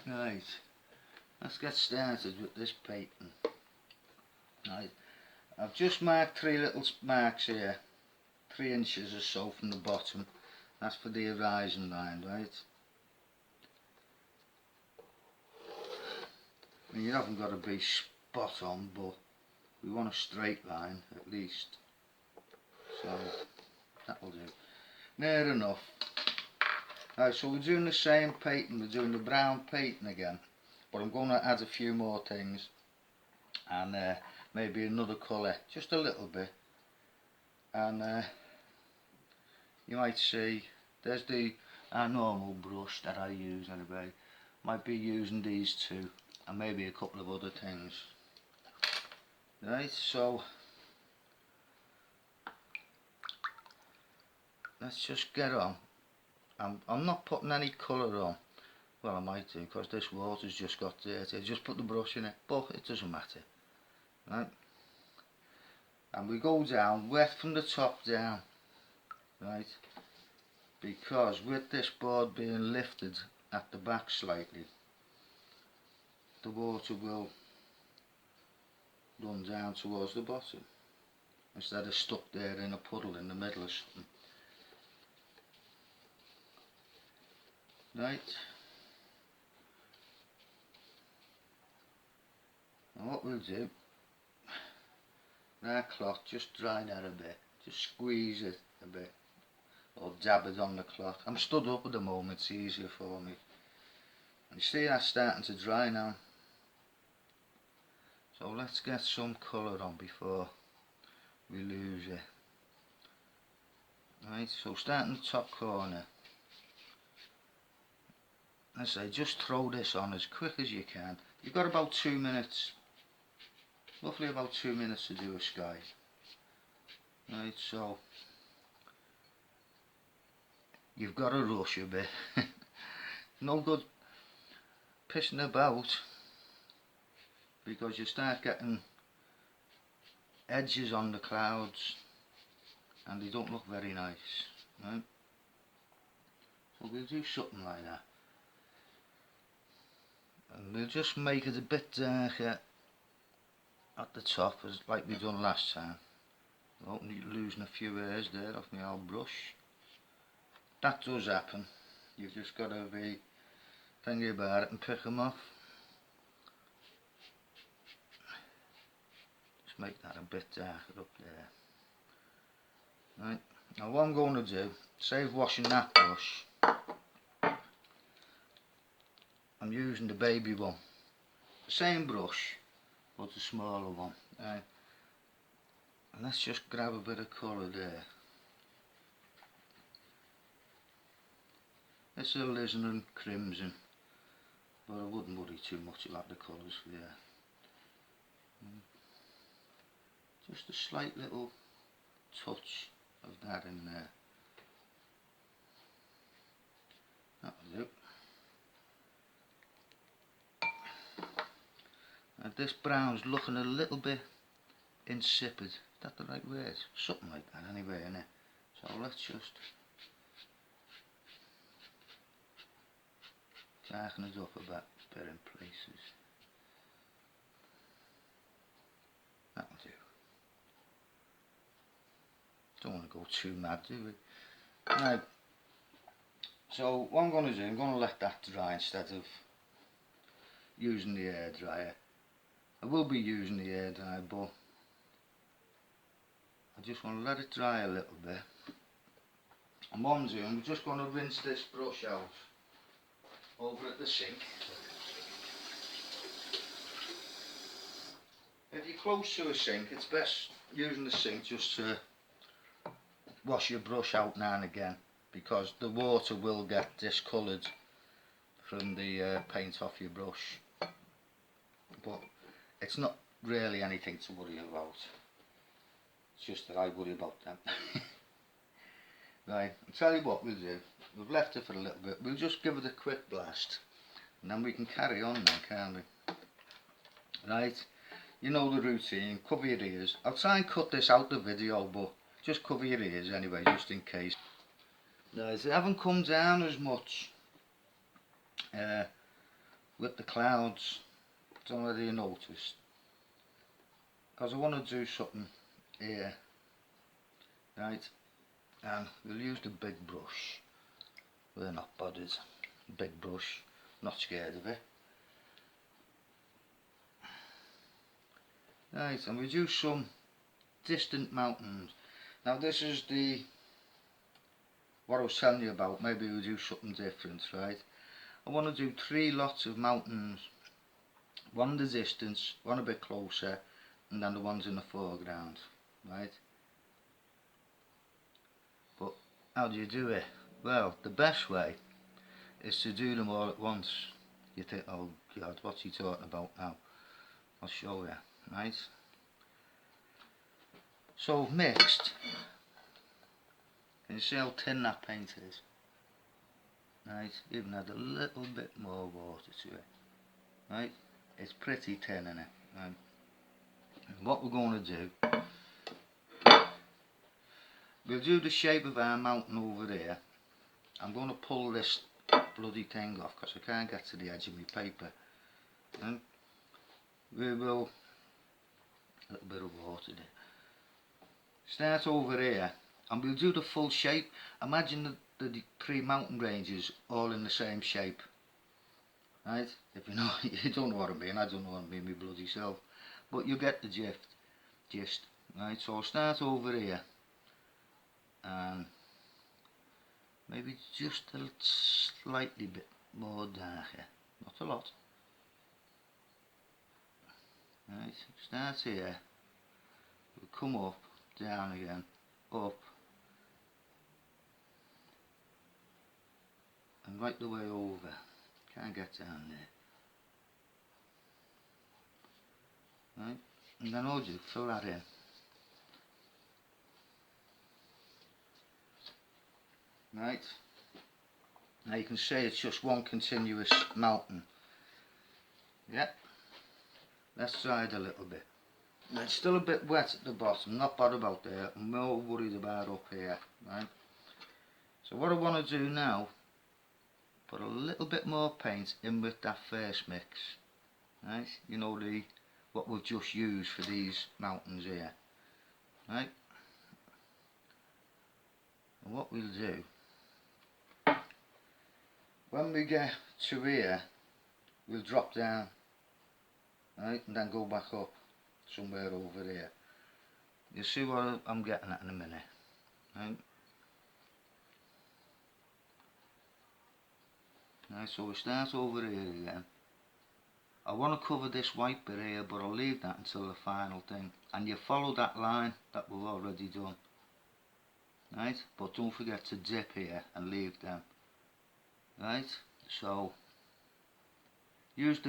Right, let's get started with this painting. Right, I've just marked 3 little marks here, 3 inches or so from the bottom. That's for the horizon line, right? And you haven't got to be spot on, but we want a straight line at least. So that'll do. Near enough. Right, so we're doing the same painting, we're doing the brown painting again, but I'm going to add a few more things and maybe another colour, just a little bit. And you might see, there's our normal brush that I use anyway. Might be using these two and maybe a couple of other things. Right, so let's just get on. I'm not putting any colour on. Well, I might do, because this water's just got dirty. I just put the brush in it, but it doesn't matter. Right, and we go down, wet from the top down. Right, because with this board being lifted at the back slightly, the water will run down towards the bottom instead of stuck there in a puddle in the middle or something. Right, and what we'll do, that cloth, just dry that a bit, just squeeze it a bit or dab it on the cloth. I'm stood up at the moment, it's easier for me. And you see that's starting to dry now, so let's get some colour on before we lose it. Right, so starting the top corner, I say just throw this on as quick as you can. You've got about 2 minutes, roughly about 2 minutes to do a sky. Right, so you've got to rush a bit. No good pissing about, because you start getting edges on the clouds and they don't look very nice. Right, so we'll do something like that. And we'll just make it a bit darker at the top, as like we done last time. I'm losing a few hairs there off my old brush. That does happen. You've just got to be thinking about it and pick them off. Just make that a bit darker up there. Right, now what I'm going to do, save washing that brush, I'm using the baby one. The same brush, but the smaller one. Right. And let's just grab a bit of colour there. It's alizarin and crimson, but I wouldn't worry too much about the colours there. Just a slight little touch of that in there. That'll do. And this brown's looking a little bit insipid. Is that the right word? Something like that anyway, innit? So let's just darken it up a bit in places. That'll do. Don't want to go too mad, do we? Right. So what I'm going to do, I'm going to let that dry instead of using the hairdryer. I will be using the hairdryer, but I just want to let it dry a little bit. And what I'm doing, I'm just going to rinse this brush out over at the sink. If you're close to a sink, it's best using the sink just to wash your brush out now and again, because the water will get discoloured from the paint off your brush. But it's not really anything to worry about. It's just that I worry about them. Right, I'll tell you what we'll do. We've left it for a little bit. We'll just give it a quick blast, and then we can carry on then, can't we? Right, you know the routine. Cover your ears. I'll try and cut this out the video, but just cover your ears anyway, just in case. Right, they haven't come down as much. with the clouds. Don't know whether you noticed, because I want to do something here, right? And we'll use the big brush. We're not bothered. Big brush, not scared of it. Right, and we do some distant mountains. Now this is what I was telling you about. Maybe we'll do something different, right? I want to do 3 lots of mountains. One in the distance, one a bit closer, and then the ones in the foreground, right? But how do you do it? Well, the best way is to do them all at once. You think, oh God, what's he talking about now? I'll show you, right? So I've mixed. Can you see how thin that paint is? Right, even add a little bit more water to it. Right, it's pretty thin in it. Right. And what we're going to do, we'll do the shape of our mountain over there. I'm going to pull this bloody thing off because I can't get to the edge of my paper. And we will, a little bit of water there. Start over here and we'll do the full shape. Imagine the 3 mountain ranges all in the same shape. Right? If you know, you don't know what I mean, I don't know what I mean my bloody self. But you get the gist. Right, so I'll start over here. And maybe just a slightly bit more darker. Not a lot. Right, start here. We'll come up, down again, up. And right the way over. Can't get down there. Right, and then I'll just fill that in. Right, now you can see it's just one continuous mountain. Yeah, let's try it a little bit. Now it's still a bit wet at the bottom, not bad about there, I'm more worried about up here. Right, so what I want to do now, put a little bit more paint in with that first mix. Right, you know, what we've just used for these mountains here. Right, and what we'll do, when we get to here, we'll drop down, right, and then go back up somewhere over there. You'll see what I'm getting at in a minute. Right, right, so we start over here again. I want to cover this white bit here, but I'll leave that until the final thing. And you follow that line that we've already done. Right, but don't forget to dip here and leave them. Right, so use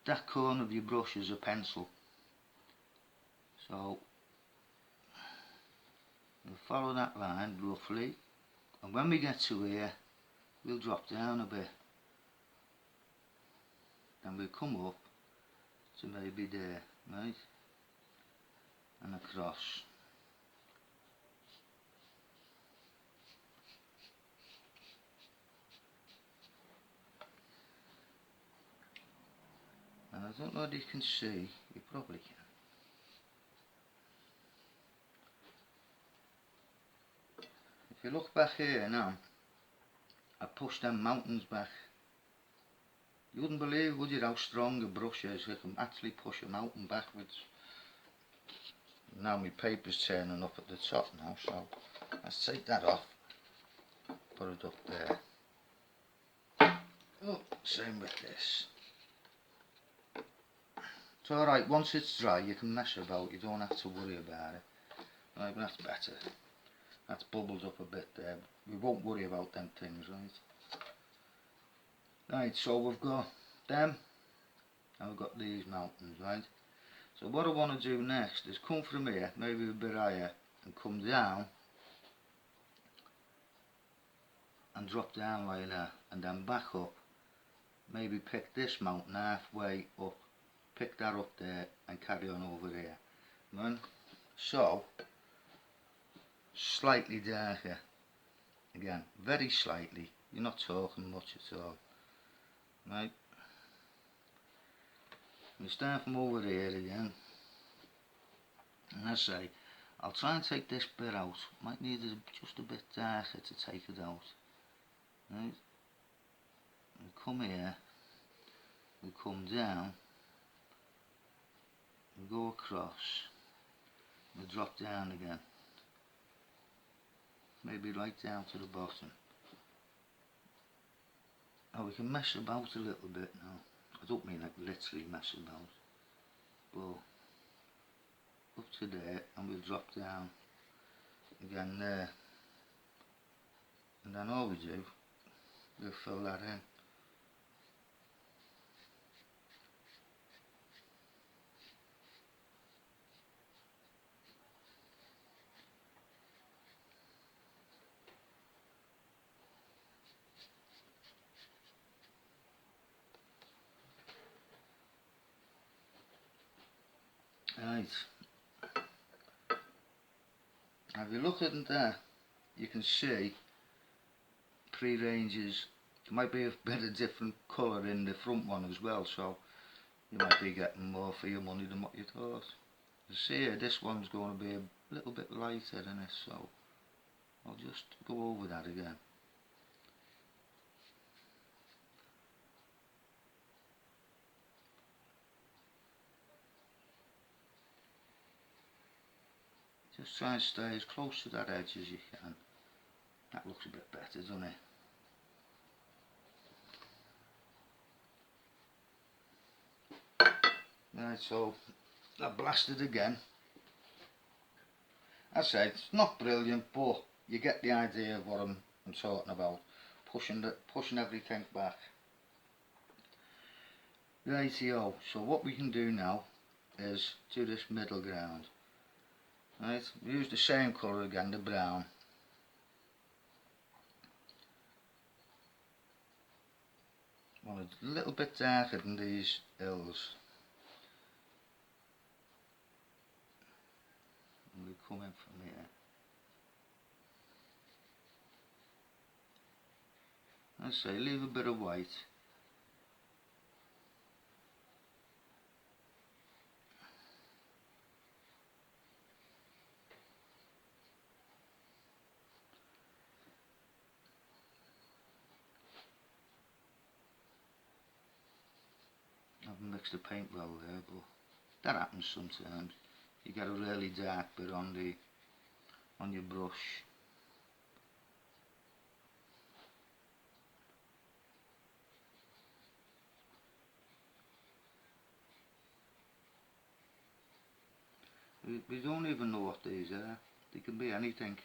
that corner of your brush as a pencil. So we'll follow that line roughly, and when we get to here, we'll drop down a bit. Then we'll come up to maybe there, right, and across. And I don't know if you can see, you probably can. If you look back here now, I pushed them mountains back. You wouldn't believe, would you, how strong a brush is. You can actually push a mountain backwards. Now my paper's turning up at the top now, so let's take that off. Put it up there. Oh, same with this. It's alright, once it's dry you can mess about, you don't have to worry about it. Right, but that's better. That's bubbled up a bit there. We won't worry about them things, right? Right, so we've got them, and we've got these mountains, right? So what I want to do next is come from here, maybe a bit higher, and come down, and drop down like that, and then back up. Maybe pick this mountain halfway up, pick that up there, and carry on over there. Right? So, slightly darker. Again, very slightly. You're not talking much at all. Right? we start from over here again, and I say I'll try and take this bit out. Might need it just a bit darker to take it out. Right? We come here, we come down, we go across, we drop down again, maybe right down to the bottom. Oh, we can mess about a little bit now. I don't mean like literally mess about, but up to there, and we'll drop down again there, and then all we do, we'll fill that in. Right, now if you look at it there, you can see pre-ranges. There might be a bit of different colour in the front one as well, so you might be getting more for your money than what you thought. You see here, this one's going to be a little bit lighter than this, so I'll just go over that again. Just try and stay as close to that edge as you can. That looks a bit better, doesn't it? Right, so I blasted again. I say it's not brilliant, but you get the idea of what I'm talking about. Pushing everything back. Rightio, so what we can do now is do this middle ground. Right, use the same colour again, the brown. Want it a little bit darker than these hills. And we come in from here. I say leave a bit of white. I haven't mixed the paint well there, but that happens sometimes. You get a really dark bit on your brush. We don't even know what these are. They can be anything.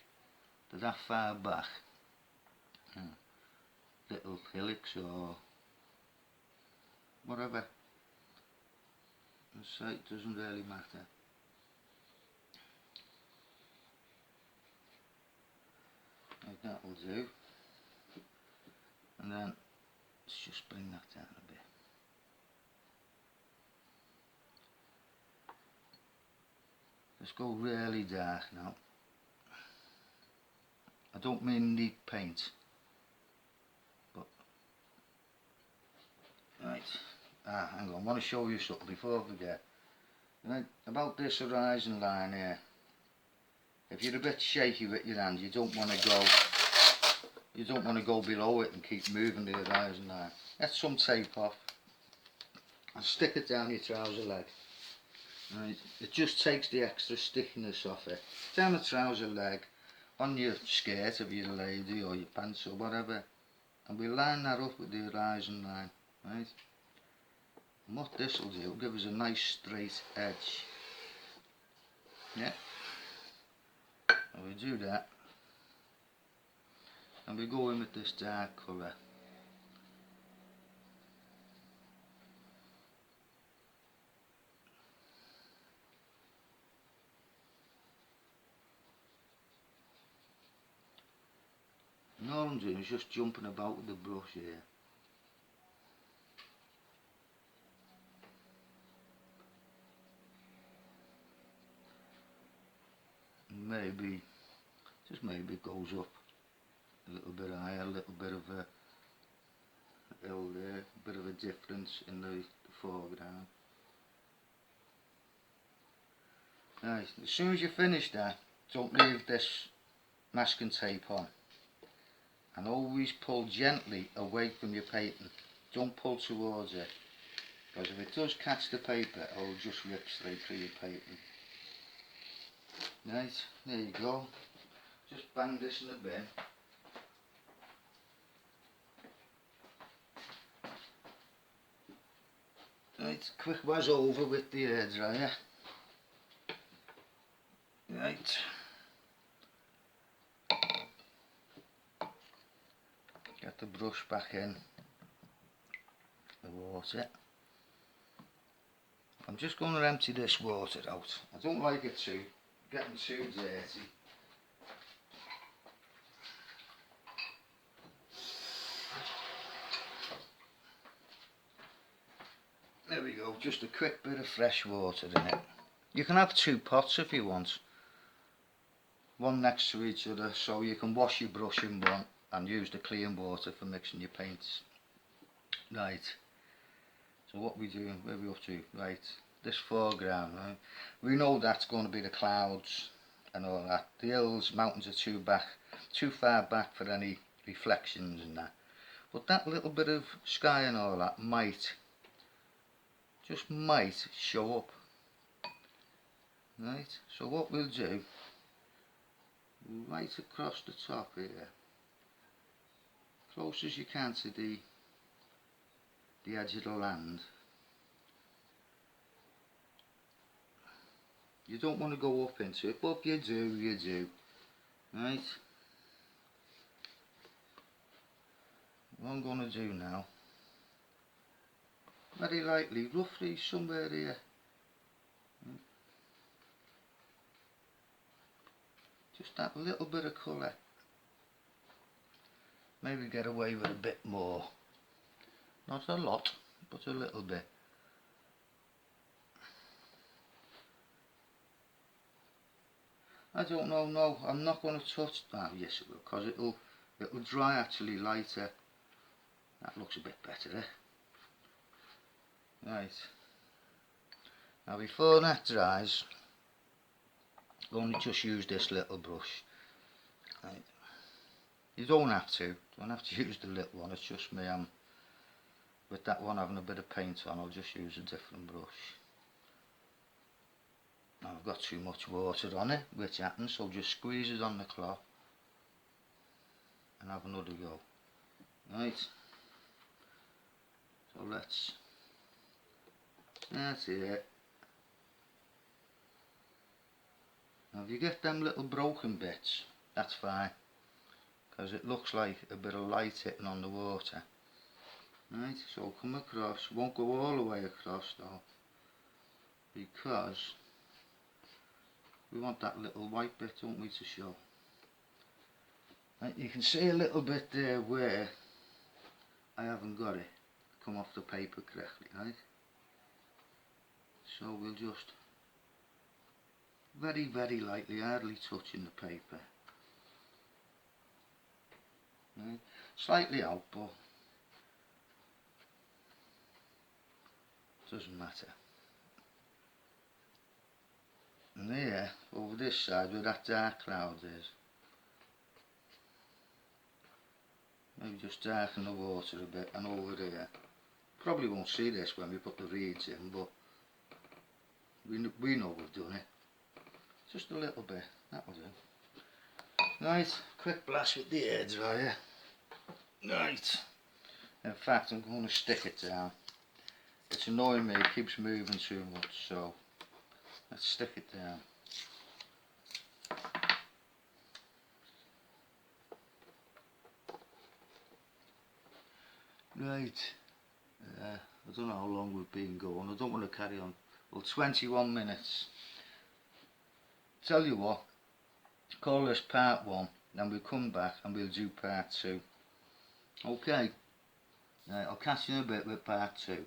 They're that far back. Little hillocks or whatever. So it doesn't really matter. Like that will do. And then let's just bring that down a bit. Let's go really dark now. I don't mean neat paint, but right. Hang on, I want to show you something before I forget. Right, about this horizon line here. If you're a bit shaky with your hand, you don't want to go below it and keep moving the horizon line. Get some tape off and stick it down your trouser leg. Right, it just takes the extra stickiness off it. Down the trouser leg, on your skirt if you're a lady, or your pants or whatever, and we line that up with the horizon line. Right. And what this will do, give us a nice straight edge. Yeah. And we do that, and we go in with this dark colour. And all I'm doing is just jumping about with the brush here. Maybe, just maybe it goes up a little bit higher, a little bit of a hill there, a bit of a difference in the foreground. Right, as soon as you finish that, don't leave this masking tape on. And always pull gently away from your paper. Don't pull towards it. Because if it does catch the paper, it'll just rip straight through your paper. Right, there you go. Just bang this in the bin. Right, quick was over with the hairdryer. Right. Get the brush back in the water. I'm just going to empty this water out. I don't like it getting too dirty. There we go, just a quick bit of fresh water in it. You can have 2 pots if you want. One next to each other, so you can wash your brush in one and use the clean water for mixing your paints. Right, so what we doing, where are we up to? Right, this foreground, right? We know that's going to be the clouds and all that. The hills, mountains are too far back for any reflections and that. But that little bit of sky and all that might show up. Right, so what we'll do, right across the top here, close as you can to the edge of the land. You don't want to go up into it, but if you do. Right, what I'm going to do now, very lightly, roughly somewhere here. Just that little bit of colour. Maybe get away with a bit more. Not a lot, but a little bit. I don't know, no, I'm not going to touch that. Oh, yes it will, because it'll dry actually lighter. That looks a bit better, eh? Right. Now before that dries, I'm going to just use this little brush. Right. You don't have to use the little one, it's just me. With that one having a bit of paint on, I'll just use a different brush. Now I've got too much water on it, which happens, so just squeeze it on the cloth and have another go. Right, so that's it. Now if you get them little broken bits, that's fine, because it looks like a bit of light hitting on the water. Right, so come across, won't go all the way across though, because we want that little white bit, don't we, to show. Right, you can see a little bit there where I haven't got it come off the paper correctly, right? So we'll just very, very lightly, hardly touching the paper. Right? Slightly out, but doesn't matter. And there, over this side where that dark cloud is, maybe just darken the water a bit, and over there, probably won't see this when we put the reeds in, but we know we've done it. Just a little bit, that will do. Right, quick blast with the hairdryer. Right, in fact I'm going to stick it down. It's annoying me, it keeps moving too much, so let's stick it down. Right, I don't know how long we've been going, I don't want to carry on. Well, 21 minutes. Tell you what, call this part 1, then we'll come back and we'll do part 2. Okay, I'll catch you in a bit with part 2.